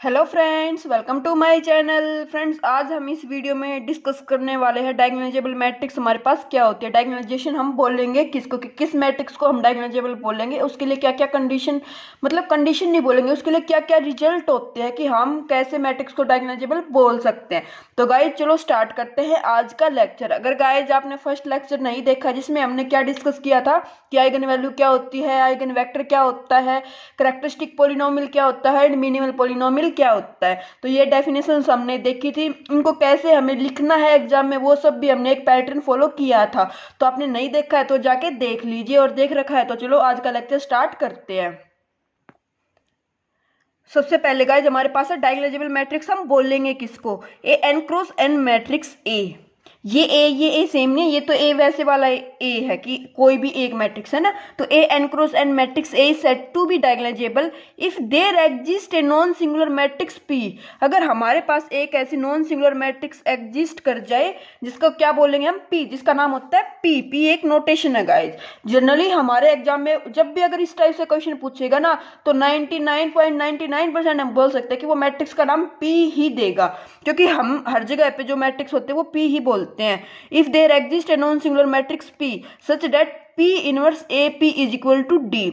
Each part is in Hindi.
Hello friends, welcome to my channel. Friends, आज हम इस वीडियो में डिस्कस करने वाले हैं डायगोनालाइजेबल मैट्रिक्स हमारे पास क्या होती है। डायगोनालाइजेशन हम बोलेंगे किसको कि किस मैट्रिक्स को हम डायगोनालाइजेबल बोलेंगे, उसके लिए क्या क्या कंडीशन, मतलब कंडीशन नहीं बोलेंगे, उसके लिए क्या क्या रिजल्ट होते हैं कि हम कैसे मैट्रिक्स को डायगोनालाइजेबल बोल सकते हैं। तो गाइज चलो स्टार्ट करते हैं आज का लेक्चर। अगर गाइज आपने फर्स्ट लेक्चर नहीं देखा जिसमें हमने क्या डिस्कस किया था कि आइगन वैल्यू क्या होती है, आइगन वेक्टर क्या होता है, कैरेक्टरिस्टिक पॉलिनोमियल क्या होता है, मिनिमल पॉलिनोमियल क्या होता है, तो ये डेफिनेशन हमने देखी थी। इनको कैसे हमें लिखना है एग्जाम में वो सब भी हमने एक पैटर्न फॉलो किया था। तो आपने नहीं देखा है तो जाके देख लीजिए, और देख रखा है तो चलो आज का लेक्चर स्टार्ट करते हैं। सबसे पहले गाइज हमारे पास है डायगोनालाइजेबल मैट्रिक्स। हम बोलेंगे किसको? A N cross N matrix A. ये ए सेम नहीं है, ये तो ए वैसे वाला ए है कि कोई भी एक मैट्रिक्स है ना। तो A N cross N matrix A set to be diagonalizable if there exist a non singular matrix P. अगर हमारे पास एक ऐसी नॉन सिंगुलर मैट्रिक्स एग्जिस्ट कर जाए जिसका क्या बोलेंगे हम? पी, जिसका नाम होता है पी। पी एक नोटेशन है गाइज। जनरली हमारे एग्जाम में जब भी अगर इस टाइप से क्वेश्चन पूछेगा ना तो 99.99% हम बोल सकते हैं कि वो मैट्रिक्स का नाम पी ही देगा, क्योंकि हम हर जगह पे जो मैट्रिक्स होते हैं वो पी ही बोलते हैं। If there exist a non singular matrix P such that P inverse A P is equal to D.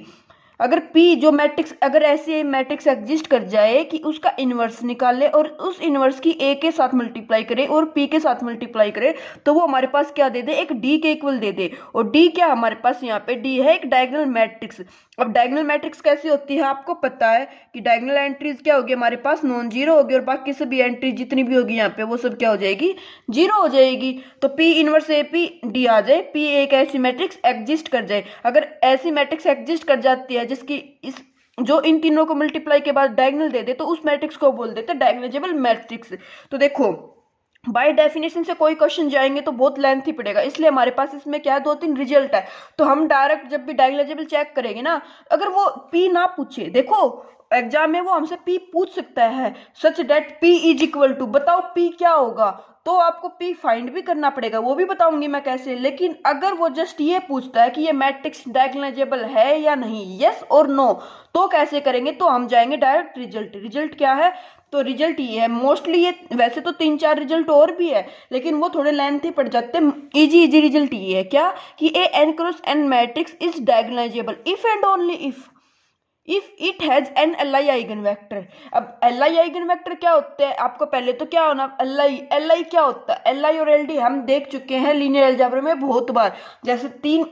अगर P जो मैट्रिक्स, अगर ऐसे मैट्रिक्स एग्जिस्ट कर जाए कि उसका इनवर्स निकाले और उस इनवर्स की A के साथ मल्टीप्लाई करे और P के साथ मल्टीप्लाई करे, तो वो हमारे पास क्या दे दे? एक D के इक्वल दे दे। और D क्या हमारे पास यहाँ पे? D है एक डायगोनल मैट्रिक्स। अब डायगोनल मैट्रिक्स कैसी होती है आपको पता है कि डायगोनल एंट्रीज क्या होगी हमारे पास? नॉन जीरो होगी, और बाकी सभी एंट्री जितनी भी होगी यहाँ पे वो सब क्या हो जाएगी? जीरो हो जाएगी। तो P inverse A P D आ जाए, P एक ऐसी मैट्रिक्स एग्जिस्ट कर जाए। अगर ऐसी मैट्रिक्स एग्जिस्ट कर जाती है जिसकी इस जो इन तीनों को मल्टीप्लाई के बाद डायगोनल दे दे, तो उस मैट्रिक्स को बोल देते हैं डायगोनालाइजेबल मैट्रिक्स। तो देखो बाय डेफिनेशन से कोई क्वेश्चन जाएंगे तो बहुत लेंथी पड़ेगा, इसलिए हमारे पास इसमें क्या है? दो तीन रिजल्ट है। तो हम डायरेक्ट जब भी डायगोनालाइजेबल चेक करेंगे ना, अगर वो पी ना पूछे, देखो एग्जाम में वो हमसे पी पूछ सकता है such that P is equal to, बताओ पी क्या होगा, तो आपको पी फाइंड भी करना पड़ेगा, वो भी बताऊंगी मैं कैसे। लेकिन अगर वो जस्ट ये पूछता है कि ये मैट्रिक्स डायगोनालाइजेबल है या नहीं, यस और नो, तो कैसे करेंगे? तो हम जाएंगे डायरेक्ट रिजल्ट। रिजल्ट क्या है? तो रिजल्ट ये है, मोस्टली ये वैसे तो तीन चार रिजल्ट और भी है लेकिन वो थोड़े लेंथी पड़ जाते हैं। इजी इजी रिजल्ट ये है क्या कि A N cross N matrix is diagonalizable if and only if it has N L I eigen vector. अब एल आई आइगन वेक्टर क्या होते हैं? आपको पहले तो क्या होना, एल आई क्या होता है? एल आई और एल डी हम देख चुके हैं लीनियर अलजेब्रा में बहुत बार, जैसे तीन।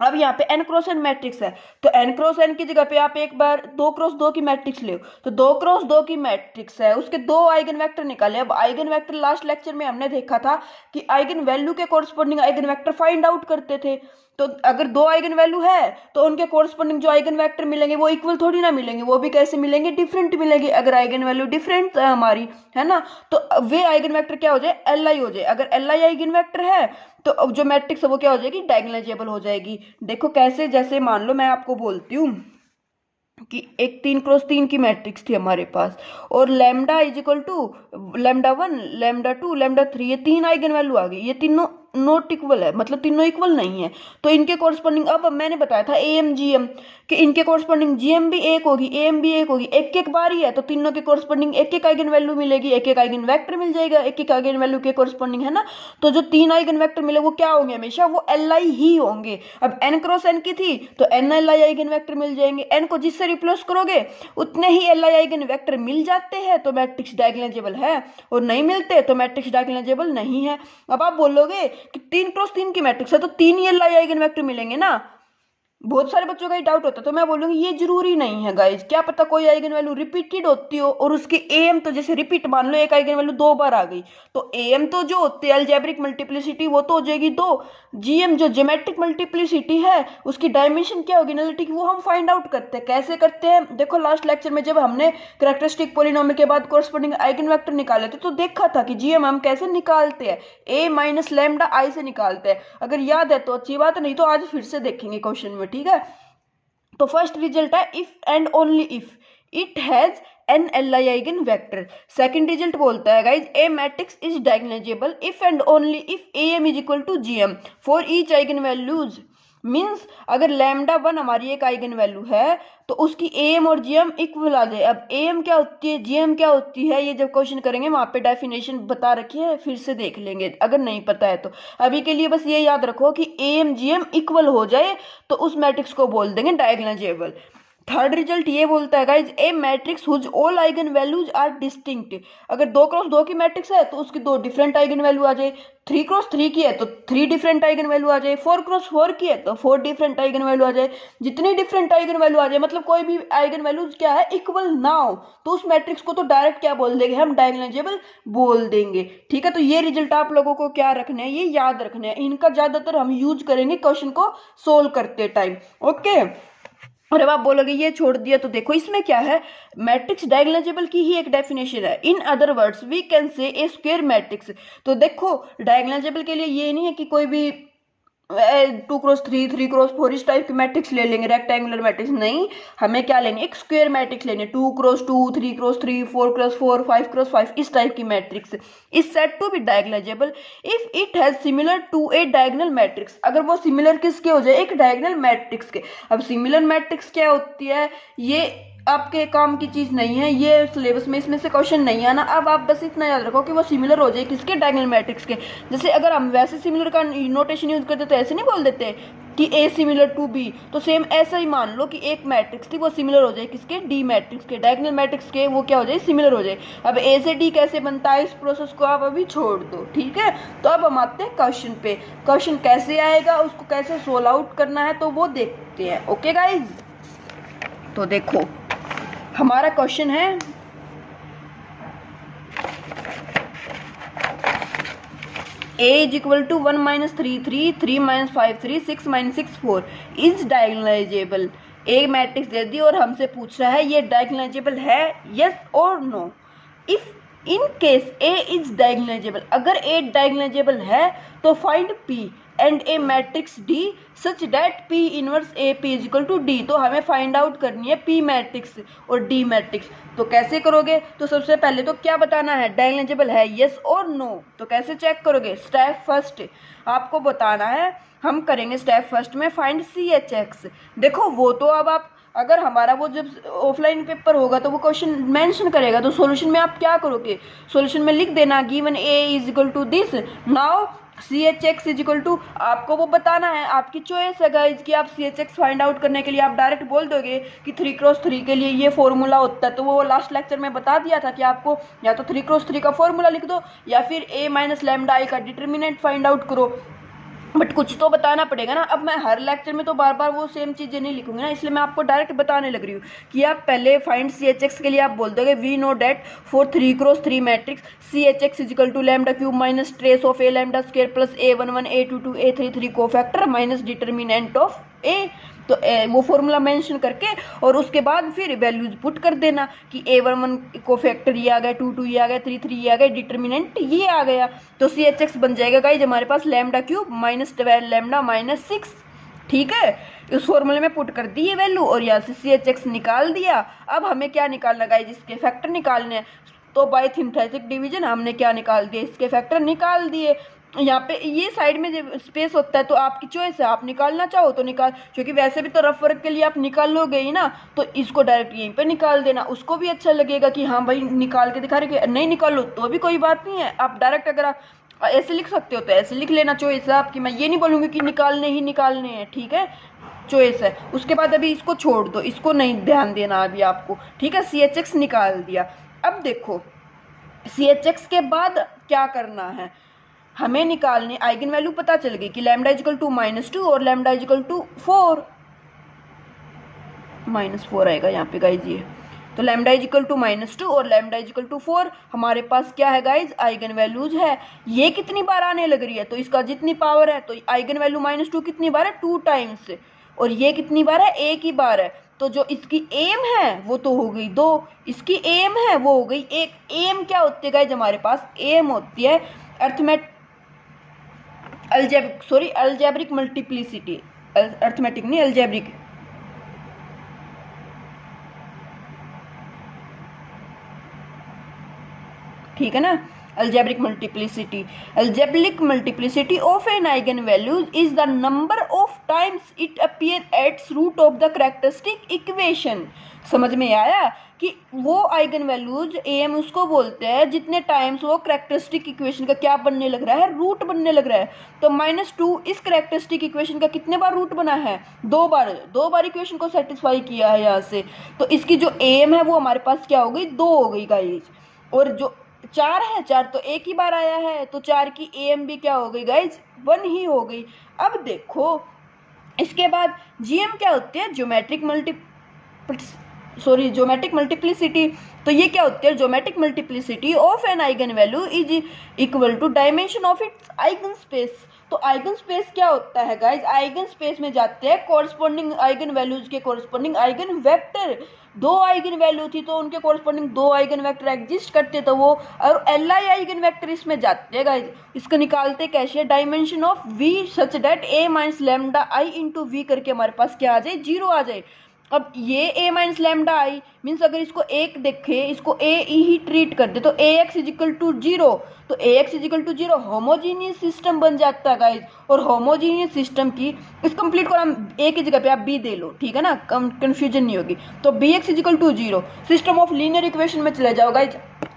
अब यहाँ पे n क्रॉस एन मैट्रिक्स है, तो n क्रॉस एन की जगह पे आप एक बार 2 क्रॉस 2 की मैट्रिक्स ले, तो 2 क्रॉस 2 की मैट्रिक्स है, उसके दो आइगन वेक्टर निकाले। अब आइगन वेक्टर लास्ट लेक्चर में हमने देखा था कि आइगन वैल्यू के corresponding eigen vector find out करते थे। तो अगर दो आइगन वैल्यू है तो उनके कोरस्पोंडिंग जो आइगन वेक्टर मिलेंगे वो इक्वल थोड़ी ना मिलेंगे, वो भी कैसे मिलेंगे? डिफरेंट मिलेंगे। अगर आइगन वैल्यू डिफरेंट है हमारी, है ना, तो वे आइगन वेक्टर क्या हो जाए? एल आई हो जाए। अगर एल आई आइगन वेक्टर है तो अब जो मैट्रिक्स है वो क्या हो जाएगी? डायगोनालाइजेबल हो जाएगी। देखो कैसे, जैसे मान लो मैं आपको बोलती हूँ कि एक 3 क्रॉस 3 की मैट्रिक्स थी हमारे पास, और lambda is equal to lambda 1 lambda 2 lambda 3, ये तीन आइगन वैल्यू आ गई। ये तीनों नॉट इक्वल है, मतलब तीनों इक्वल नहीं है। तो इनके कोरस्पोंडिंग, अब मैंने बताया था ए एम जी एम कि इनके कोरस्पोंडिंग जी एम भी एक होगी, ए एम भी एक होगी। एक एक बार ही है तो तीनों के कोरस्पोंडिंग एक एक आइगन वैल्यू मिलेगी, एक एक आइगन वेक्टर मिल जाएगा एक एक आइगन वैल्यू के कोरस्पोंडिंग, है ना। तो जो तीन आइगन वेक्टर मिले वो क्या होंगे? हमेशा वो एल आई ही होंगे। अब एन क्रॉस एन की थी तो N L I eigen vector मिल जाएंगे, एन को जिससे रिप्लेस करोगे उतने ही एल आई आइगन वेक्टर मिल जाते हैं तो मैट्रिक्स डायगोनालाइजेबल है, और नहीं मिलते तो मैट्रिक्स डायगोनालाइजेबल नहीं है। अब आप बोलोगे कि 3 क्रॉस 3 की मैट्रिक्स है तो तीन ही एल आई आइगन वेक्टर मिलेंगे ना, बहुत सारे बच्चों का ही डाउट होता है। तो मैं बोलूंगी ये जरूरी नहीं है गाइज, क्या पता कोई आइगन वैल्यू रिपीटेड होती हो और उसकी एम तो जैसे रिपीट, मान लो एक आइगन वैल्यू 2 बार आ गई तो एम तो जो होती है अलजेब्रिक मल्टीप्लिसिटी वो तो हो जाएगी 2। जीएम जो ज्योमेट्रिक मल्टीप्लिसिटी है उसकी डायमेंशन क्या होगी? नलिटी की, वो हम फाइंड आउट करते हैं। कैसे करते हैं? देखो लास्ट लेक्चर में जब हमने कैरेक्टरिस्टिक पॉलिनोमियल के बाद कोरस्पोंडिंग आइगन वेक्टर निकाले थे तो देखा था कि जीएम हम कैसे निकालते हैं, ए माइनस लैम्डा आई से निकालते हैं। अगर याद है तो अच्छी बात, नहीं तो आज फिर से देखेंगे क्वेश्चन में, ठीक है। तो फर्स्ट रिजल्ट है if and only if it has N L I eigen vector. Second result बोलता है guys a matrix is diagonalizable if and only if A M is equal to G M for each eigen values means अगर लैम्डा 1 हमारी एक आइगन वैल्यू है तो उसकी एम और जीएम इक्वल आ जाए। अब एम क्या होती है, जीएम क्या होती है, ये जब क्वेश्चन करेंगे वहां पे डेफिनेशन बता रखी है, फिर से देख लेंगे अगर नहीं पता है तो। अभी के लिए बस ये याद रखो कि एम जीएम इक्वल हो जाए तो उस मैट्रिक्स को बोल देंगे डायगोनलाइजेबल। थर्ड रिजल्ट ये बोलता है guys a matrix whose all eigen values are distinct. अगर 2x2 की मैट्रिक्स है तो उसकी 2 डिफरेंट आइगन वैल्यू आ जाए, 3x3 की है तो 3 डिफरेंट आइगन वैल्यू आ जाए, 4x4 की है तो 4 डिफरेंट आइगन वैल्यू आ जाए। जितनी डिफरेंट आइगन वैल्यू आ जाए मतलब कोई भी आइगन वैल्यूज क्या है इक्वल ना हो तो उस मैट्रिक्स को तो डायरेक्ट क्या बोल देंगे हम, डायगोनलाइजेबल बोल देंगे। ठीक है, तो ये रिजल्ट आप लोगों को क्या रखने हैं, ये याद रखने हैं। इनका ज्यादातर हम यूज करेंगे क्वेश्चन को सोल्व करते टाइम। ओके, और अब आप बोलोगे ये छोड़ दिया, तो देखो इसमें क्या है, मैट्रिक्स डायगोनलाइजेबल की ही एक डेफिनेशन है। In other words we can say a square matrix. तो देखो डायगोनलाइजेबल के लिए ये नहीं है कि कोई भी 2x3 3x4 इस टाइप की मैट्रिक्स ले लेंगे, रेक्टेंगुलर मैट्रिक्स नहीं, हमें क्या लेंगे, एक स्क्वायर मैट्रिक्स लेंगे, 2x2 3x3 4x4 5x5 इस टाइप की matrix is said to be diagonalizable if it has similar to a diagonal matrix. अगर वो सिमिलर किसके हो जाए, एक डायगोनल मैट्रिक्स के। अब सिमिलर मैट्रिक्स क्या होती है, ये आपके काम की चीज नहीं है, ये सिलेबस में इसमें से क्वेश्चन नहीं आना। अब आप बस इतना याद रखो कि वो सिमिलर हो जाए किसके, डायगोनल मैट्रिक्स के। जैसे अगर हम वैसे सिमिलर का नोटेशन यूज करते तो ऐसे नहीं बोल देते कि ए सिमिलर टू बी, तो सेम ऐसा ही मान लो कि एक मैट्रिक्स थी वो सिमिलर हो जाए किसके, डी मैट्रिक्स के, डायगोनल मैट्रिक्स के, वो क्या हो जाए, सिमिलर हो जाए। अब ए से डी कैसे बनता है, इस प्रोसेस को आप अभी छोड़ दो। ठीक है, तो अब हम आते हैं क्वेश्चन पे। क्वेश्चन कैसे आएगा, उसको कैसे सोल्व आउट करना है तो वो देखते हैं। ओके गाइज, तो देखो हमारा क्वेश्चन है a is equal to 1 - 3 3 3 - 5 3 6 - 6 4 is diagonalisable. एक मैट्रिक्स दे दी और हमसे पूछ रहा है ये डायगोनलाइजेबल है, यस और no. If in case a is diagonalizable, अगर a डायगोनलाइजेबल है तो find p and a matrix D such that P inverse A P is equal to D। तो हमें फाइंड आउट करनी है P मैट्रिक्स और D मैट्रिक्स। तो कैसे करोगे, तो सबसे पहले तो क्या बताना है, डायगोनलाइजेबल है यस और नो। तो कैसे चेक करोगे, स्टेप फर्स्ट आपको बताना है, हम करेंगे स्टेप फर्स्ट में फाइंड CHX। देखो वो तो अब आप, अगर हमारा वो जब ऑफलाइन पेपर होगा तो वो क्वेश्चन मेंशन करेगा, तो सॉल्यूशन में आप क्या करोगे, सॉल्यूशन में लिख देना given A is equal to this, now CHX is equal to, आपको वो बताना है, आपकी चॉइस है गाइज कि आप CHX फाइंड आउट करने के लिए आप डायरेक्ट बोल दोगे कि 3x3 के लिए ये फॉर्मूला होता है। तो वो लास्ट लेक्चर में बता दिया था कि आपको या तो 3x3 का फॉर्मूला लिख दो या फिर A - लैम्डा I का डिटर्मिनेंट फाइंड आउट करो, बट कुछ तो बताना पड़ेगा ना। अब मैं हर लेक्चर में तो बार बार वो सेम चीज़ें नहीं लिखूंगी ना, इसलिए मैं आपको डायरेक्ट बताने लग रही हूँ कि आप पहले फाइंड CHX के लिए आप बोल दोगे we know that for 3x3 matrix CHX is equal to lambda cube minus trace of A lambda square plus A11 A22 A33 cofactor minus determinant of A। तो वो फॉर्मूला मेंशन करके और उसके बाद फिर वैल्यूज पुट कर देना कि A11 कोफैक्टर ये आ गया, 22 ये आ गया, 33 ये आ गया, डिटर्मिनेंट ये आ गया। तो CHX बन जाएगा गाइज हमारे पास lambda cube minus 12 lambda minus 6। ठीक है, इस फॉर्मूले में पुट कर दी है वैल्यू और यहाँ से CHX निकाल दिया। अब हमें क्या निकालना गाइज, इसके फैक्टर निकालने हैं। तो बाय सिंथेटिक डिवीजन हमने क्या निकाल दिया, इसके फैक्टर निकाल दिए। यहाँ पे ये साइड में जब स्पेस होता है तो आपकी चॉइस है, आप निकालना चाहो तो निकाल, क्योंकि वैसे भी तो रफ वर्क के लिए आप निकाल लोगे ही ना, तो इसको डायरेक्ट यहीं पे निकाल देना, उसको भी अच्छा लगेगा कि हाँ भाई निकाल के दिखा रहे। नहीं निकालो तो भी कोई बात नहीं है, आप डायरेक्ट अगर आप ऐसे लिख सकते हो तो ऐसे लिख लेना, चॉइस है आपकी। मैं ये नहीं बोलूँगी कि निकालने ही निकालने हैं, ठीक है, चॉइस है। उसके बाद अभी इसको छोड़ दो, इसको नहीं ध्यान देना अभी आपको, ठीक है। CHX निकाल दिया। अब देखो CHX के बाद क्या करना है, हमें निकालने आइगन वैल्यू पता चल गई कि लैम्डा इजिकल टू -2 और लैम्डा इजिकल टू 4 -4 आएगा यहाँ पे गाइज ये। तो लैम्डा इजिकल टू -2 और लैम्डा इजिकल टू 4 हमारे पास क्या है गाइज, आइगन वैल्यूज है। ये कितनी बार आने लग रही है, तो इसका जितनी पावर है तो आइगन वैल्यू -2 कितनी बार है, 2 टाइम्स, और ये कितनी बार है, 1 ही बार है। तो जो इसकी एम है वो तो हो गई 2, इसकी एम है वो हो गई 1। एम क्या होती है गाइज, हमारे पास एम होती है अलजेब्रिक मल्टीप्लिसिटी, अर्थमेटिक नहीं अलजेब्रिक। ठीक है ना, algebraic multiplicity. Algebraic multiplicity of an eigenvalue is the number of times it appear at root of the characteristic equation. समझ में आया कि वो आइगन वैल्यूज एम उसको बोलते हैं जितने टाइम्स वो करेक्टरिस्टिक इक्वेशन का क्या बनने लग रहा है, रूट बनने लग रहा है. तो -2 इस करेक्टरिस्टिक इक्वेशन का कितने बार रूट बना है, 2 बार इक्वेशन को सेटिस्फाई किया है यहाँ से. तो इसकी जो एम है वो हमारे पास क्या हो गई, 2 हो गई गाइज. और जो 4 है, 4 तो एक ही बार आया है, तो 4 की एम भी क्या हो गई गाइज, 1 ही हो गई. अब देखो इसके बाद जीएम क्या होते हैं, ज्योमेट्रिक मल्टीप्लिसिटी. तो ये क्या होती है, geometric multiplicity of an eigen value is equal to dimension of its eigen space. तो आइगन स्पेस क्या होता है गाइज, आइगन स्पेस में जाते हैं कोरस्पॉन्डिंग आइगन वैल्यूज के corresponding eigen vector. 2 eigen value थी तो उनके कोरस्पॉन्डिंग 2 आइगन वेक्टर एग्जिस्ट करते, तो वो और एल आई आइगन वेक्टर इसमें जाते हैं गाइज. इसको निकालते कैसे, dimension of V such that a minus lambda I into V करके हमारे पास क्या आ जाए, 0 आ जाए. अब ये a minus lambda I means अगर इसको एक देखे, इसको a ही ट्रीट कर दे तो ax इज इक्वल टू 0. तो ax is equal to 0 homogeneous system बन जाता है गाइज. और होमोजीनियस सिस्टम की इस कंप्लीट को हम a की जगह पे आप b दे लो, ठीक है ना, कंफ्यूजन नहीं होगी. तो bx is equal to 0 system of linear equation में चले जाओ गाइज,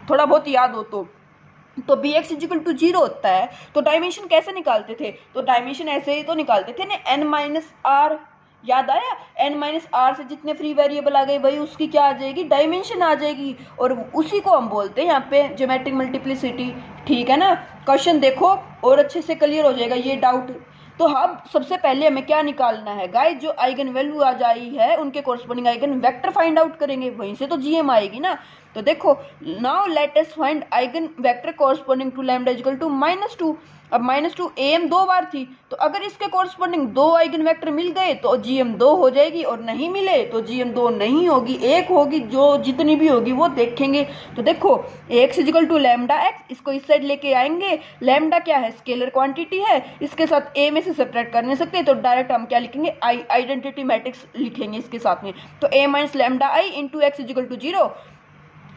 थोड़ा बहुत याद हो तो bx इज इक्वल टू 0 होता है. तो डायमेंशन कैसे निकालते थे, तो डायमेंशन ऐसे ही तो निकालते थे ना, n माइनस आर. याद आया, n माइनस आर से जितने फ्री वेरिएबल आ गए भाई उसकी क्या आ जाएगी, डायमेंशन आ जाएगी. और उसी को हम बोलते हैं यहाँ पे ज्योमेट्रिक मल्टीप्लिसिटी. ठीक है ना, क्वेश्चन देखो और अच्छे से क्लियर हो जाएगा ये डाउट. तो हम सबसे पहले हमें क्या निकालना है गाइस, जो आइगन वैल्यू आ जाई है उनके corresponding eigen vector find out करेंगे, वहीं से तो जीएम आएगी ना. तो देखो now let us find eigen vector corresponding to lambda equal to -2. अब -2 एम 2 बार थी, तो अगर इसके कोरस्पॉन्डिंग 2 आइगन वेक्टर मिल गए तो जीएम 2 हो जाएगी, और नहीं मिले तो जीएम 2 नहीं होगी, 1 होगी. जो जितनी भी होगी वो देखेंगे. तो देखो x is equal to lambda x, इसको इस साइड लेके आएंगे. लैम्डा क्या है, स्केलर क्वांटिटी है, इसके साथ a में से सब्ट्रैक्ट कर नहीं सकते, तो डायरेक्ट हम क्या लिखेंगे, आइडेंटिटी मैट्रिक्स लिखेंगे इसके साथ में. तो a minus lambda I into x is equal to 0.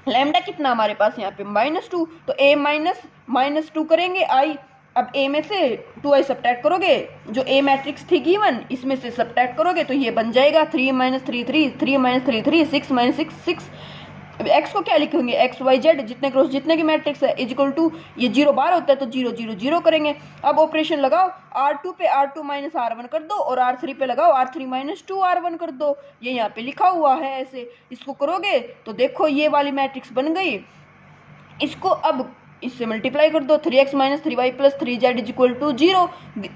Lambda कितना हमारे पास यहाँ पे -2, तो a माइनस -2 करेंगे i. अब a में से 2i सब्ट्रैक्ट करोगे, जो a मैट्रिक्स थी गिवन इसमें से सब्ट्रैक्ट करोगे तो ये बन जाएगा 3 - 3 3, 3 - 3 3, 6 - 6 6. x को क्या लिखेंगे, एक्स वाई जेड जितने क्रॉस जितने की मैट्रिक्स है इज इक्वल टू, ये 0 बार होता है तो 0 0 0 करेंगे. अब ऑपरेशन लगाओ, R2 पे R2 माइनस R1 कर दो, और R3 पे लगाओ R3 माइनस 2 R1 कर दो. ये यहाँ पे लिखा हुआ है ऐसे. इसको करोगे तो देखो ये वाली मैट्रिक्स बन गई. इसको अब इससे मल्टीप्लाई कर दो, 3x minus 3y plus 3z is equal to 0.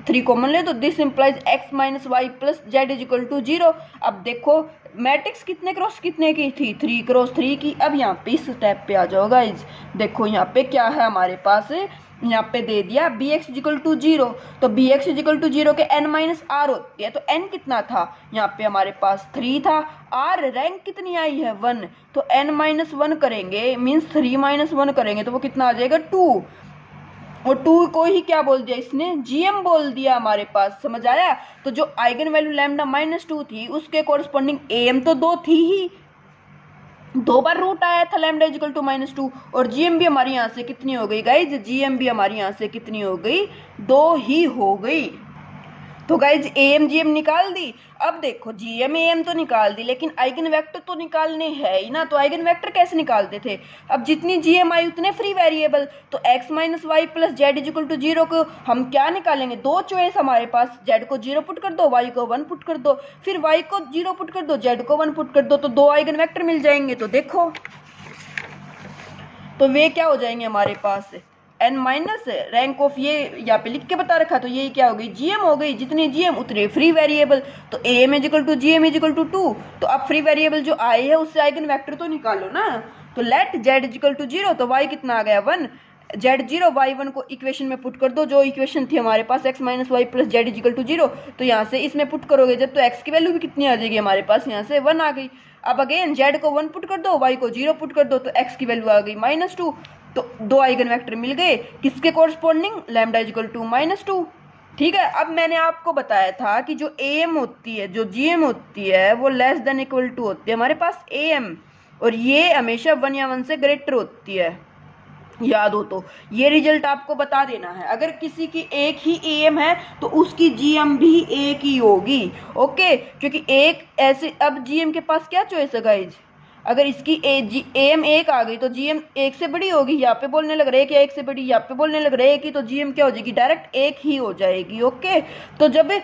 3 common ले तो this implies x minus y plus z is equal to 0. अब देखो मैट्रिक्स कितने क्रॉस कितने की थी, 3 क्रॉस 3 की. अब यहाँ पे इस स्टेप पे आ जाओ गाइज, देखो यहाँ पे क्या है हमारे पास, यहाँ पे दे दिया bx इजिकल टू 0. तो bx इजिकल टू 0 के n माइनस आर होती है, तो n कितना था, यहाँ पे हमारे पास 3 था. r रैंक कितनी आई है 1, तो n माइनस 1 करेंगे मीन्स 3 माइनस 1 करेंगे तो वो कितना आ जाएगा 2. और 2 को ही क्या बोल दिया इसने, जीएम बोल दिया हमारे पास. समझ आया. तो जो आइगन वैल्यू लैम्डा -2 थी उसके कोरस्पॉन्डिंग एम तो 2 थी ही, 2 बार रूट आया था लैम्डा इजिकल टू -2. और जीएम भी हमारी यहाँ से कितनी हो गई गाइज, जीएम भी हमारी यहाँ से कितनी हो गई, 2 ही हो गई. तो गाइज एम जीएम निकाल दी. अब देखो जीएम एम तो निकाल दी, लेकिन आइगन वेक्टर तो निकालने है ही ना. तो आइगन वेक्टर कैसे निकालते थे, अब जितनी जीएम आई उतने फ्री वेरिएबल. तो x minus y plus z is equal to 0 को हम क्या निकालेंगे, 2 चॉइस हमारे पास, z को 0 पुट कर दो, y को 1 पुट कर दो, फिर y को 0 पुट कर दो, z को 1 पुट कर दो, तो 2 आइगन वेक्टर मिल जाएंगे. तो देखो तो वे क्या हो जाएंगे हमारे पास, n माइनस रैंक ऑफ, ये यहाँ पे लिख के बता रखा, तो ये क्या हो गई, जीएम हो गई. जितने जीएम उतने फ्री वेरिएबल. तो M is equal to GM is equal to 2. तो अब फ्री वेरिएबल जो आए है उससे आइगन वेक्टर तो निकालो ना. तो लेट जेड इजिकल टू 0, तो y कितना आ गया 1, जेड 0, y 1 को इक्वेशन में पुट कर दो. जो इक्वेशन थी हमारे पास x minus y plus z is equal to 0, तो यहाँ से इसमें पुट करोगे जब, तो x की वैल्यू भी कितनी आ जाएगी हमारे पास, यहाँ से 1 आ गई. अब अगेन z को 1 पुट कर दो, y को 0 पुट कर दो, तो x की वैल्यू आ गई -2. तो 2 आइगन वेक्टर मिल गए किसके कोरस्पॉन्डिंग, लैम्डा इजिकल टू -2. ठीक है. अब मैंने आपको बताया था कि जो एम होती है, जो जीएम होती है, वो लेस देन इक्वल टू होती है हमारे पास एम, और ये हमेशा 1 या 1 से ग्रेटर होती है. याद हो तो ये रिजल्ट आपको बता देना है। अगर किसी की एक ही एम है तो उसकी जीएम भी एक ही होगी। ओके, क्योंकि एक ऐसे, अब जीएम के पास क्या चॉइस है गाइज, अगर इसकी एम एक आ गई तो जीएम एक से बड़ी होगी, यहाँ पे बोलने लग रहे हैं कि एक से बड़ी, यहाँ पे बोलने लग रहे हैं कि, तो जीएम क्या हो जाएगी, डायरेक्ट एक ही हो जाएगी। ओके, तो जब,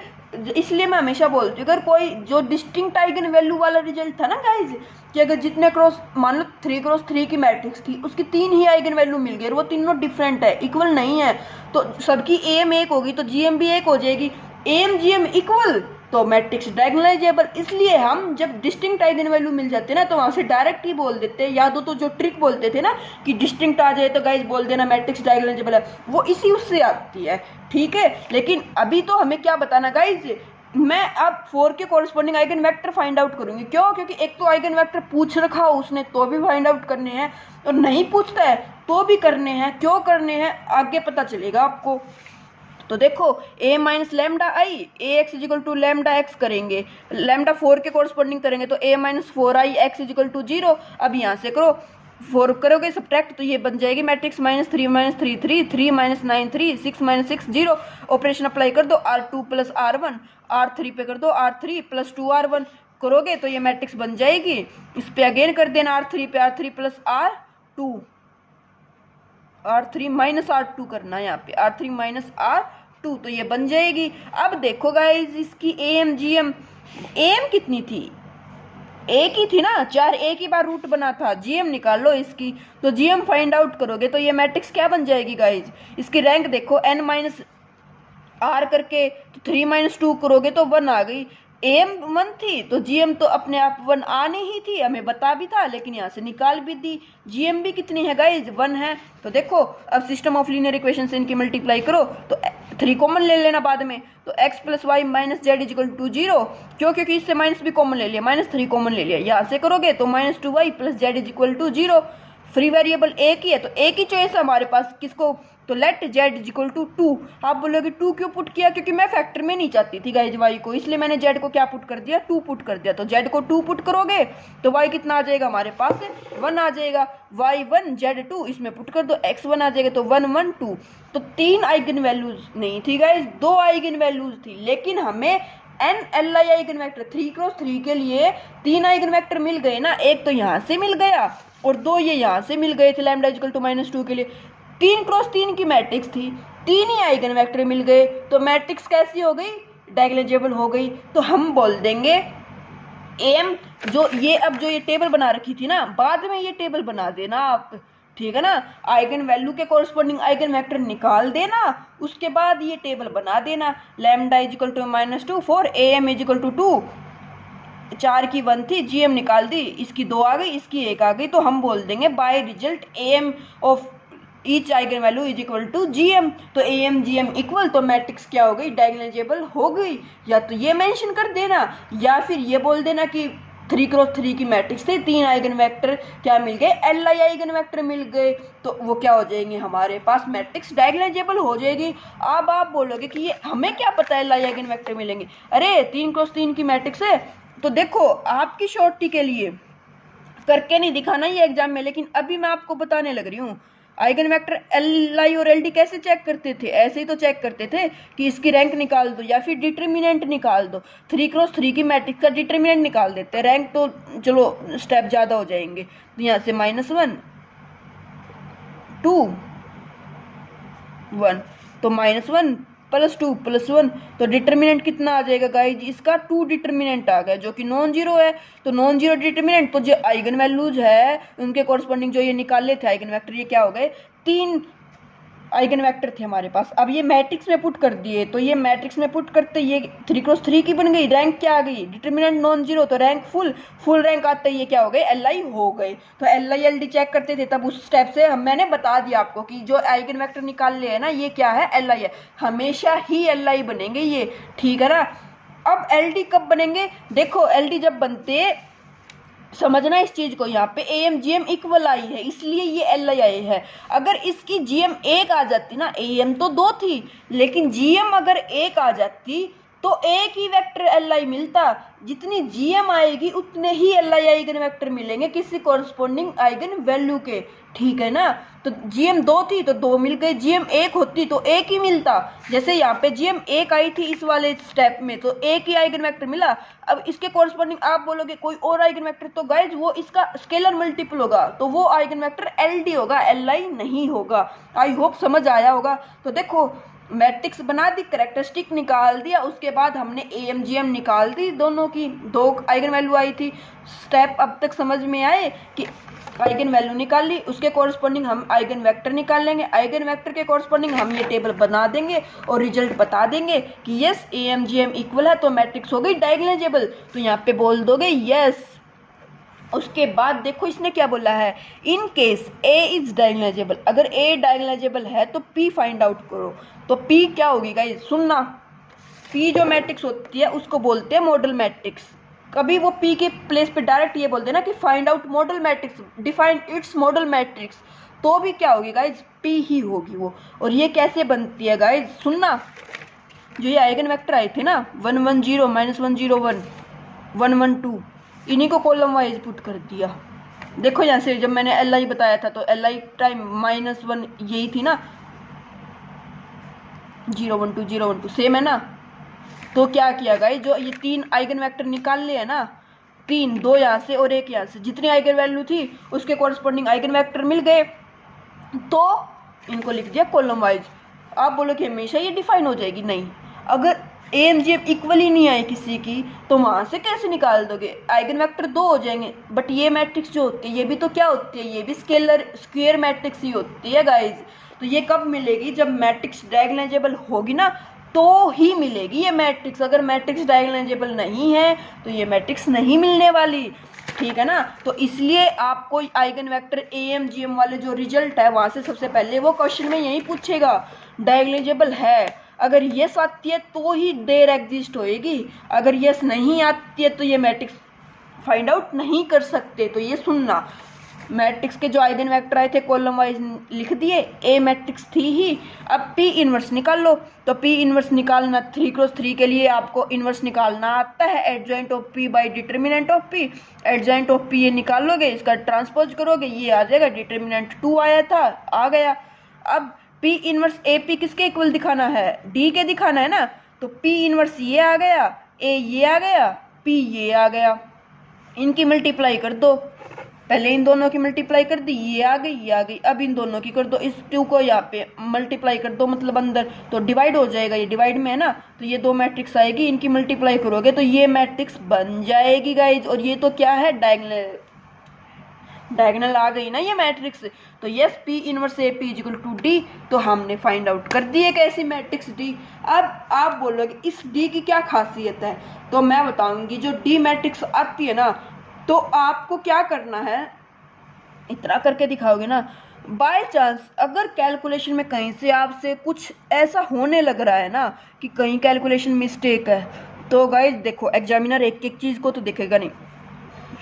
इसलिए मैं हमेशा बोलती हूँ अगर कोई जो डिस्टिंक्ट आइगन वैल्यू वाला रिजल्ट था ना गाइज, कि अगर जितने क्रॉस, मान लो 3x3 की मैट्रिक्स थी, उसकी 3 ही आइगन वैल्यू मिल गई और वो तीनों डिफरेंट है, इक्वल नहीं है, तो सबकी एम एक होगी तो जीएम भी एक हो जाएगी। एम जीएम इक्वल तो मैट्रिक्स डायगोनलाइजेबल। इसलिए हम जब डिस्टिंक्ट आइगन वैल्यू मिल जाते हैं ना तो वहां से डायरेक्ट ही बोल देते हैं। या तो जो ट्रिक बोलते थे ना कि डिस्टिंक्ट आ जाए तो गाइज बोल देना मैट्रिक्स डायगोनलाइजेबल है, वो इसी उससे आती है। ठीक है, लेकिन अभी तो हमें क्या बताना गाइज, मैं अब 4 के corresponding eigen vector find out करूंगी। क्यों? क्योंकि एक तो आइगन वेक्टर पूछ रखा हो उसने तो भी फाइंड आउट करने हैं, और नहीं पूछता है तो भी करने हैं। क्यों करने हैं आगे पता चलेगा आपको। तो देखो a minus lambda I, A x is equal to lambda x करेंगे, लेमडा 4 के कॉरस्पॉन्डिंग करेंगे तो a minus 4i x is equal to 0। अब यहाँ से करो 4 करोगे सब्ट्रैक्ट तो ये बन जाएगी मैट्रिक्स -3 - 3 3 3 - 9 3 6 - 6 0। ऑपरेशन अप्लाई कर दो, R2 प्लस R1, R3 पे कर दो R3 प्लस 2R1 करोगे तो ये मैट्रिक्स बन जाएगी। इस पे अगेन कर देना R3 पे R3 plus R2, R3 minus R2 करना है यहाँ पे, R3 माइनस R2 तो ये बन जाएगी। अब देखो गाइज इसकी एम जीएम, एम कितनी थी, एक ही थी ना, 4 एक ही बार रूट बना था। जीएम निकाल लो इसकी, तो जीएम फाइंड आउट करोगे तो ये मैट्रिक्स क्या बन जाएगी गाइज, इसकी रैंक देखो n माइनस आर करके, तो 3 - 2 करोगे तो 1 आ गई। एम 1 थी तो जीएम तो अपने आप 1 आनी ही थी, हमें बता भी था, लेकिन यहाँ से निकाल भी दी। जीएम भी कितनी है गाइज, 1 है। तो देखो अब सिस्टम ऑफ लीनियर इक्वेशन से इनकी मल्टीप्लाई करो तो 3 कॉमन ले लेना बाद में, तो x plus y minus z is equal to 0। क्यों? क्योंकि इससे माइनस भी कॉमन ले लिया, -3 कॉमन ले लिया। यहाँ से करोगे तो -2y plus z is equal to 0। Free variable एक ही है तो एक ही चॉइस है हमारे पास, किसको, तो लेट जेड इजिकल टू 2। आप बोलोगे 2 क्यों पुट किया, क्योंकि मैं फैक्टर में नहीं चाहती थी गाइज वाई को, इसलिए मैंने जेड को क्या पुट कर दिया, 2 पुट कर दिया। तो जेड को 2 पुट करोगे तो वाई कितना आ जाएगा हमारे पास, 1 आ जाएगा। वाई 1 जेड 2 इसमें पुट कर दो, x 1 आ जाएगा तो 1 1 2। तो 3 आइगन वैल्यूज नहीं थी गाइज, 2 आइगन वैल्यूज थी, लेकिन हमें n L I eigen vector 3x3 के लिए 3 आइगन वैक्टर मिल गए ना, एक तो यहाँ से मिल गया और 2 ये यहाँ से मिल गए थे लैम्डा इक्वल टू -2 के लिए। 3x3 की मैट्रिक्स थी, 3 ही आइगन वेक्टर मिल गए, तो मैट्रिक्स कैसी हो गई, डायगोनलाइजेबल हो गई। तो हम बोल देंगे एम, जो ये अब जो ये टेबल बना रखी थी ना, बाद में ये टेबल बना देना आप, ठीक है ना, आइगन वैल्यू के कॉरस्पॉन्डिंग आइगन वेक्टर निकाल देना, उसके बाद ये टेबल बना देना। Lambda is equal to -2 for am is equal to 2, 4 की 1 थी, जीएम निकाल दी, इसकी 2 आ गई, इसकी 1 आ गई, तो हम बोल देंगे by result M of each eigen value is equal to GM. तो एम जीएम इक्वल, तो मैट्रिक्स क्या हो गई, डायगोनलाइजेबल हो गई। या तो ये मेंशन कर देना या फिर ये बोल देना कि 3x3 की मैट्रिक्स थे, 3 आइगन वेक्टर क्या मिल गए, एल आई आइगन वेक्टर मिल गए, तो वो क्या हो जाएंगे हमारे पास, मैट्रिक्स डायगोनलाइजेबल हो जाएगी। अब आप बोलोगे कि ये हमें क्या पता एल आई आइगन वेक्टर मिलेंगे, अरे 3x3 की मैट्रिक्स है। तो देखो आपकी शॉर्टी के लिए करके नहीं दिखाना ये एग्जाम में, लेकिन अभी मैं आपको बताने लग रही हूँ। आइगन वेक्टर एल आई और एल डी कैसे चेक करते थे, ऐसे ही तो चेक करते थे कि इसकी रैंक निकाल दो या फिर डिटर्मिनेंट निकाल दो। 3x3 की मैट्रिक्स का डिटर्मिनेंट निकाल देते, रैंक तो चलो स्टेप ज़्यादा हो जाएंगे। तो यहाँ से -1 2 1, तो -1 + 2 + 1, तो डिटर्मिनेंट कितना आ जाएगा गाइज, इसका 2 डिटर्मिनेंट आ गया, जो कि नॉन जीरो है। तो नॉन जीरो डिटर्मिनेंट, तो जो आइगन वैल्यूज है उनके कॉरस्पॉन्डिंग जो ये निकाले थे आइगन वेक्टर, ये क्या हो गए, 3 आइगन वेक्टर थे हमारे पास। अब ये मैट्रिक्स में पुट कर दिए, तो ये मैट्रिक्स में पुट करते ये 3x3 की बन गई, रैंक क्या आ गई, डिटर्मिनेंट नॉन जीरो, तो रैंक फुल रैंक आते ही ये क्या हो गए, एल आई हो गए। तो L I L D check करते थे, तब उस स्टेप से मैंने बता दिया आपको कि जो आइगन वेक्टर निकाल लिए है ना, ये क्या है, एल आई है, हमेशा ही एल आई बनेंगे ये, ठीक है ना। अब एल डी कब बनेंगे, देखो एल डी जब बनते, समझना इस चीज को, यहाँ पे एम जीएम इक्वल आई है इसलिए ये एल आई आई है। अगर इसकी जीएम 1 आ जाती ना, एम तो 2 थी लेकिन जीएम अगर 1 आ जाती तो एक ही वेक्टर एल आई मिलता, जितनी जीएम आएगी उतने ही एल आई आइगन वेक्टर मिलेंगे किसी कॉरस्पॉन्डिंग आइगन वैल्यू के, ठीक है ना। तो जीएम 2 थी तो 2 मिल गए, जीएम 1 होती तो 1 ही मिलता। जैसे यहाँ पे जीएम 1 आई थी इस वाले स्टेप में तो 1 ही आइगन वेक्टर मिला। अब इसके कॉरस्पॉन्डिंग आप बोलोगे कोई और आइगन वेक्टर, तो गाइज वो इसका स्केलर मल्टीपल होगा, तो वो आइगन वेक्टर एल डी होगा, एल आई नहीं होगा। आई होप समझ आया होगा। तो देखो मैट्रिक्स बना दी, कैरेक्टरिस्टिक निकाल दिया, उसके बाद हमने एम जी एम निकाल दी, दोनों की 2 आइगन वैल्यू आई थी। स्टेप अब तक समझ में आए कि आइगन वैल्यू निकाल ली, उसके कॉरस्पॉन्डिंग हम आइगन वेक्टर निकाल लेंगे, आइगन वेक्टर के कॉरस्पॉन्डिंग हम ये टेबल बना देंगे और रिजल्ट बता देंगे कि yes A M G M equal है, तो मैट्रिक्स हो गई डायगोनलाइजेबल। तो यहाँ पे बोल दोगे यस। उसके बाद देखो इसने क्या बोला है, in case A is diagonalizable, अगर ए डायगोनलाइजेबल है तो पी फाइंड आउट करो। तो पी क्या होगी गाइस, सुनना, पी जो मैट्रिक्स होती है उसको बोलते हैं मॉडल मैट्रिक्स। कभी वो पी के प्लेस पे डायरेक्ट ये बोलते हैं ना कि find out model matrix, define it's model matrix, तो भी क्या होगी गाइज, पी ही होगी वो। और ये कैसे बनती है गाइज, सुनना, जो ये आइगन वेक्टर आए थे ना 110 -101 112, इन्हीं को कॉलम वाइज पुट कर दिया। देखो यहाँ से जब मैंने एल आई बताया था तो एल आई टाइम -1 यही थी ना, 012 012 सेम है ना। तो क्या किया गाइस, जो ये 3 आइगन वेक्टर निकाल लिए है ना, 3, 2 यहाँ से और 1 यहाँ से, जितनी आइगन वैल्यू थी उसके कॉरस्पॉन्डिंग आइगन वेक्टर मिल गए, तो इनको लिख दिया कॉलम वाइज। आप बोलो कि हमेशा ये डिफाइन हो जाएगी, नहीं। अगर A M G M equal ही नहीं आए किसी की तो वहाँ से कैसे निकाल दोगे, आइगन वेक्टर 2 हो जाएंगे। बट ये मैट्रिक्स जो होती है ये भी तो क्या होती है, ये भी स्क्वायर मैट्रिक्स ही होती है गाइज। तो ये कब मिलेगी, जब मैट्रिक्स डायगोनलाइजेबल होगी ना तो ही मिलेगी ये मैट्रिक्स। अगर मैट्रिक्स डायगोनलाइजेबल नहीं है तो ये मैट्रिक्स नहीं मिलने वाली, ठीक है ना। तो इसलिए आपको eigen vector A M G M वाले जो रिजल्ट है वहाँ से सबसे पहले वो क्वेश्चन में यही पूछेगा डायगोनलाइजेबल है, अगर यस आती है तो ही देयर एग्जिस्ट होएगी, अगर यस नहीं आती है तो ये मैट्रिक्स फाइंड आउट नहीं कर सकते। तो ये सुनना, मैट्रिक्स के जो आइगन वेक्टर आए थे कॉलम वाइज लिख दिए, ए मैट्रिक्स थी ही। अब पी इनवर्स निकाल लो, तो पी इनवर्स निकालना 3x3 के लिए आपको इनवर्स निकालना आता है, adjoint of P bye determinant of P. Adjoint of P ये निकाल लोगे, इसका ट्रांसपोज करोगे, ये आ जाएगा, डिटर्मिनेंट 2 आया था, आ गया। अब पी इनवर्स ए पी किसके इक्वल दिखाना है, डी के दिखाना है ना, तो पी इनवर्स ये आ गया, ए ये आ गया, पी ये आ गया, इनकी मल्टीप्लाई कर दो, पहले इन दोनों की मल्टीप्लाई कर दी, ये आ गई ये आ गई, अब इन दोनों की कर दो, इस 2 को यहाँ पे मल्टीप्लाई कर दो, मतलब अंदर तो डिवाइड हो जाएगा, ये डिवाइड में है ना, तो ये 2 मैट्रिक्स आएगी, इनकी मल्टीप्लाई करोगे तो ये मैट्रिक्स बन जाएगी गाइज। और ये तो क्या है, डायगोनल आ गई ना ये मैट्रिक्स। तो yes P inverse A P equal to D, तो हमने फाइंड आउट कर दी है कैसी मैट्रिक्स डी। अब आप बोलोगे इस डी की क्या खासियत है, तो मैं बताऊंगी, जो डी मैट्रिक्स आती है ना तो आपको क्या करना है, इतना करके दिखाओगे ना। बाय चांस अगर कैलकुलेशन में कहीं से आपसे कुछ ऐसा होने लग रहा है ना कि कहीं कैलकुलेशन मिस्टेक है, तो गाइस देखो एग्जामिनर एक एक चीज़ को तो देखेगा नहीं,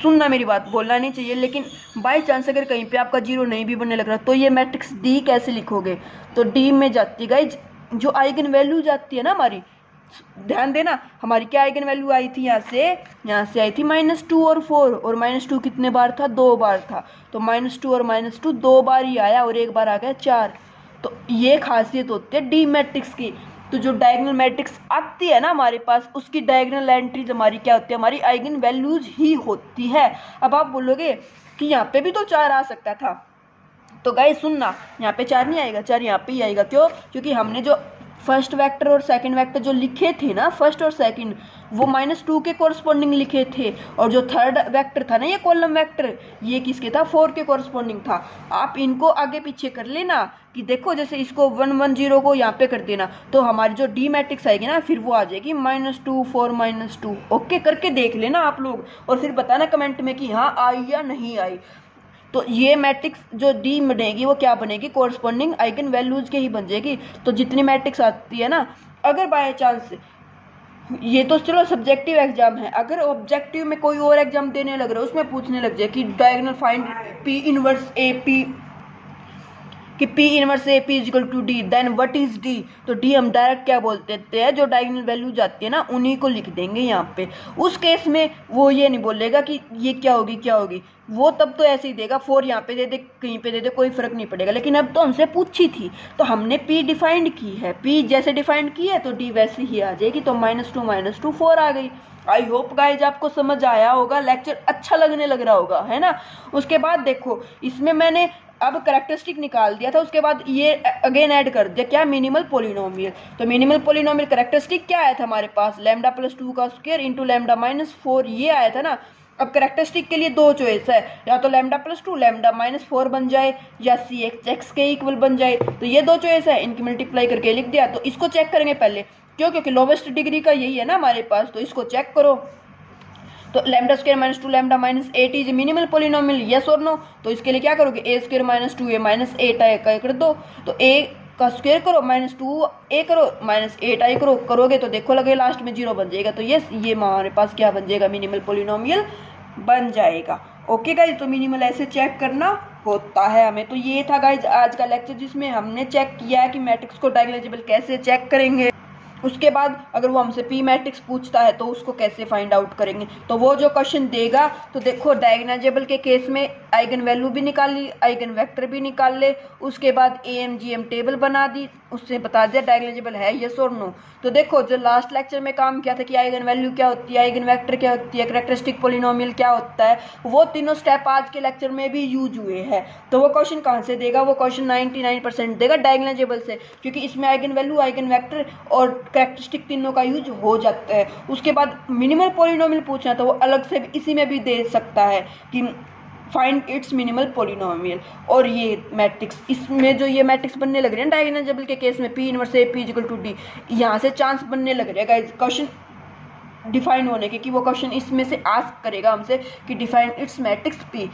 सुनना मेरी बात, बोलना नहीं चाहिए, लेकिन बाय चांस अगर कहीं पे आपका 0 नहीं भी बनने लग रहा तो ये मैट्रिक्स डी कैसे लिखोगे, तो डी में जाती गाइज जो आइगन वैल्यू जाती है ना हमारी, ध्यान देना, हमारी क्या आइगन वैल्यू आई थी, यहाँ से आई थी -2 और 4, और -2 कितने बार था, 2 बार था, तो -2 और -2 2 बार ही आया और 1 बार आ गया 4। तो ये खासियत होती है डी मैट्रिक्स की। तो जो डायगोनल मैट्रिक्स आती है ना हमारे पास, उसकी डायगोनल एंट्रीज हमारी क्या होती है, हमारी आइगन वैल्यूज ही होती है। अब आप बोलोगे कि यहाँ पे भी तो 4 आ सकता था, तो गाइस सुनना, यहाँ पे 4 नहीं आएगा, 4 यहाँ पे ही आएगा। क्यों, क्योंकि हमने जो फर्स्ट वेक्टर और सेकंड वेक्टर जो लिखे थे ना, फर्स्ट और सेकंड, वो -2 के कॉरस्पॉन्डिंग लिखे थे, और जो थर्ड वेक्टर था ना ये कॉलम वेक्टर, ये किसके था, 4 के कॉरस्पॉन्डिंग था। आप इनको आगे पीछे कर लेना कि देखो जैसे इसको 110 को यहाँ पे कर देना, तो हमारी जो डी मैट्रिक्स आएगी ना फिर वो आ जाएगी -2 4 -2। ओके, करके देख लेना आप लोग और फिर बताना कमेंट में कि हाँ आई या नहीं आई। तो ये मैट्रिक्स जो डी बनेगी वो क्या बनेगी, कॉरस्पॉन्डिंग आइगन वैल्यूज के ही बन जाएगी। तो जितनी मैट्रिक्स आती है ना, अगर बाय चांस, ये तो चलो सब्जेक्टिव एग्जाम है, अगर ऑब्जेक्टिव में कोई और एग्जाम देने लग रहा है उसमें पूछने लग जाए कि diagonal find P inverse A P कि P inverse A P is equal to D, then what is D? तो D हम डायरेक्ट क्या बोल देते हैं, जो डायगोनल वैल्यू जाती है ना उन्हीं को लिख देंगे यहाँ पे। उस केस में वो ये नहीं बोलेगा कि ये क्या होगी, वो तब तो ऐसे ही देगा, 4 यहाँ पे दे दे कहीं पे दे दे, कोई फर्क नहीं पड़ेगा। लेकिन अब तो हमसे पूछी थी तो हमने P डिफाइंड की है, P जैसे डिफाइंड की है तो D वैसे ही आ जाएगी। तो -2 4 आ गई। आई होप गाइज आपको समझ आया होगा, लेक्चर अच्छा लगने लग रहा होगा, है ना। उसके बाद देखो इसमें मैंने अब करेक्टरिस्टिक निकाल दिया था, उसके बाद ये अगेन ऐड कर दिया, क्या, मिनिमल पोलिनोमियल। तो मिनिमल पोलिनोमियल करेक्टरिस्टिक क्या आया था हमारे पास, लैम्डा प्लस 2 का स्क्वायर इंटू लैम्डा माइनस 4, ये आया था ना। अब करेक्टरिस्टिक के लिए दो चॉइस है, या तो लैम्डा प्लस 2 लैम्डा माइनस 4 बन जाए, या सी एक्स के इक्वल बन जाए। तो ये दो चॉइस है, इनकी मल्टीप्लाई करके लिख दिया। तो इसको चेक करेंगे पहले, क्यों, क्योंकि लोवेस्ट डिग्री का यही है ना हमारे पास। तो इसको चेक करो, तो lambda square minus 2 lambda minus 8 is minimal polynomial, yes और नो। तो इसके लिए क्या करोगे, ए स्क्वायर माइनस 2 ए माइनस 8 आई का कर दो, तो ए का स्क्वायर करो -2 ए करो -8 आई करोगे तो देखो लगे लास्ट में 0 बन जाएगा। तो यस, ये हमारे पास क्या बन जाएगा, मिनिमल पोलिनोमियल बन जाएगा। ओके गाइज, तो मिनिमल ऐसे चेक करना होता है हमें। तो ये था गाइज आज का लेक्चर, जिसमें हमने चेक किया है कि मैट्रिक्स को डायगोनलाइजेबल कैसे चेक करेंगे। उसके बाद अगर वो हमसे पी मैट्रिक्स पूछता है तो उसको कैसे फाइंड आउट करेंगे। तो वो जो क्वेश्चन देगा, तो देखो डायगोनलाइजेबल के केस में आइगन वैल्यू भी निकाल ली, आइगन वेक्टर भी निकाल ले, उसके बाद AMGM टेबल बना दी, उससे बता दिया डायगोनलाइजेबल है यस और नो। तो देखो जो लास्ट लेक्चर में काम किया था कि आइगन वैल्यू क्या होती है, आइगन वेक्टर क्या होती है, कैरेक्टरिस्टिक पोलिनोमियल क्या होता है, वो तीनों स्टेप आज के लेक्चर में भी यूज हुए हैं। तो वो क्वेश्चन कहाँ से देगा, वो क्वेश्चन 99% देगा डायगोनलाइजेबल से, क्योंकि इसमें आइगन वैल्यू, आइगन वेक्टर और कैरेक्टरिस्टिक तीनों का यूज हो जाता है। उसके बाद मिनिमल पोलिनोमियल पूछना तो वो अलग से इसी में भी दे सकता है कि फाइंड इट्स मिनिमल पोलिनोमियल। और ये मैट्रिक्स, इसमें जो ये मैट्रिक्स बनने लग रहे हैं डायगोनलाइजेबल के केस में P inverse A P equal to D, यहाँ से चांस बनने लग रहे हैं गाइस क्वेश्चन डिफाइन होने के, कि वो क्वेश्चन इसमें से आस्क करेगा हमसे कि डिफाइन इट्स मैट्रिक्स P।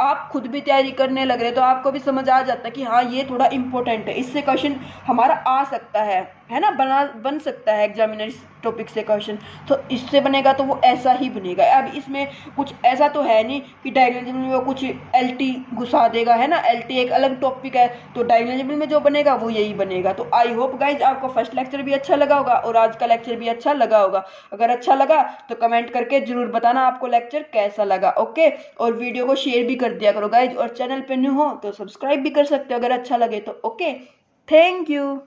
आप खुद भी तैयारी करने लग रहे तो आपको भी समझ आ जाता है कि हाँ ये थोड़ा इंपॉर्टेंट है, इससे क्वेश्चन हमारा आ सकता है ना, बन सकता है एग्जामिनर इस टॉपिक से क्वेश्चन। तो इससे बनेगा तो वो ऐसा ही बनेगा। अब इसमें कुछ ऐसा तो है नहीं कि डायगोनलाइजेबल में वो कुछ LT घुसा देगा, है ना, LT एक अलग टॉपिक है, तो डायगोनलाइजेबल में जो बनेगा वो यही बनेगा। तो आई होप गाइज आपको फर्स्ट लेक्चर भी अच्छा लगा होगा और आज का लेक्चर भी अच्छा लगा होगा। अगर अच्छा लगा तो कमेंट करके जरूर बताना आपको लेक्चर कैसा लगा। ओके, और वीडियो को शेयर भी कर दिया करो गाइज, और चैनल पे न्यू हो तो सब्सक्राइब भी कर सकते हो अगर अच्छा लगे तो। Okay, thank you.